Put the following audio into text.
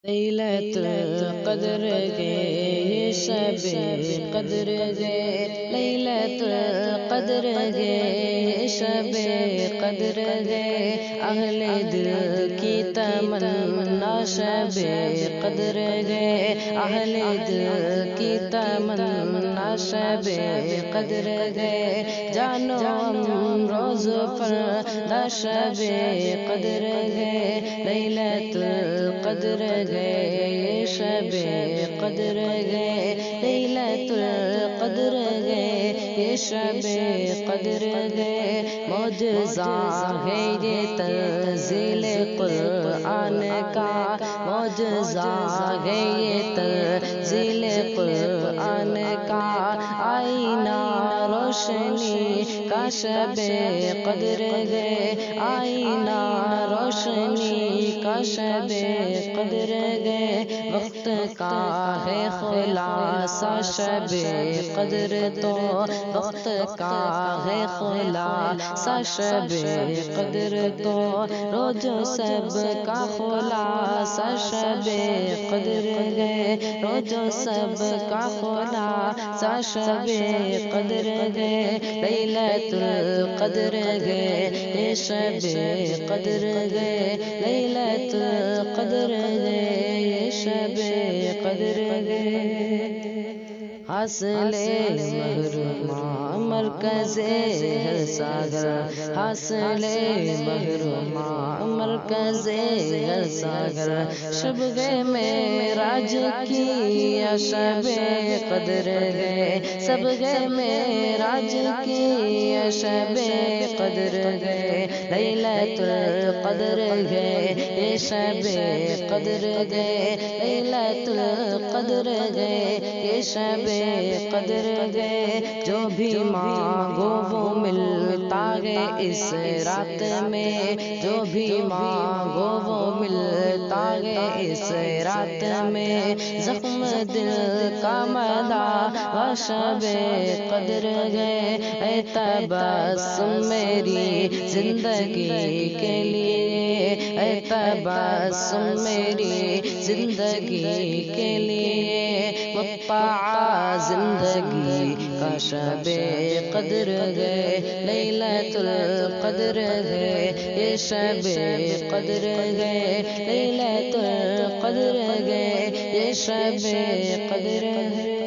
لیلۃ القدر گے یہ شب قدر گے لیلۃ القدر گے یہ شب قدر گے اہل دل کی تمنا شب قدر گے اہل دل کی تمنا شب قدر گے جانو ہم روز فردا شب قدر گے لیلۃ القدر گے یہ شب قدر گے لیلۃ القدر گے یہ شب قدر گے معجزہ ہے یہ تنزیل قرآن کا معجزہ ہے یہ تنزیل قرآن کا آئینہ روشنی کا شب قدر گے آئینہ روشنی کا شب قدر گے وقت کا ہے خلاصہ شب قدر تو وقت کا ہے خلاصہ شب قدر تو روز سب کا خلاصہ شب قدر گے روز سب کا خلاصہ شب قدر گے لیلۃ القدر گے یہ شب قدر گے لیلۃ القدر گے یہ شب قدر گے حاصل محرومہ مرکز ہر ساگر حاصل محرومہ مرکز ہر ساگر شب گئے معراج کی شب قدر گئے سب گئے معراج کی شب قدر گئے لیلۃ القدر گئے یہ شب قدر گئے لیلۃ القدر گئے یہ شب قدر گئے جو بھی مانگو وہ ملتا ہے اس رات میں جو بھی مانگو وہ ملتا ہے اس رات میں زخم دل کا مداوا شب قدر گئے اے تبسم میری زندگی کے لیے اے تبسم میری زندگی کے لیے مقطع زندگی کا شب قدر گئے لیلۃ القدر گئے یہ شب قدر گئے لیلۃ القدر گئے یہ شب قدر گئے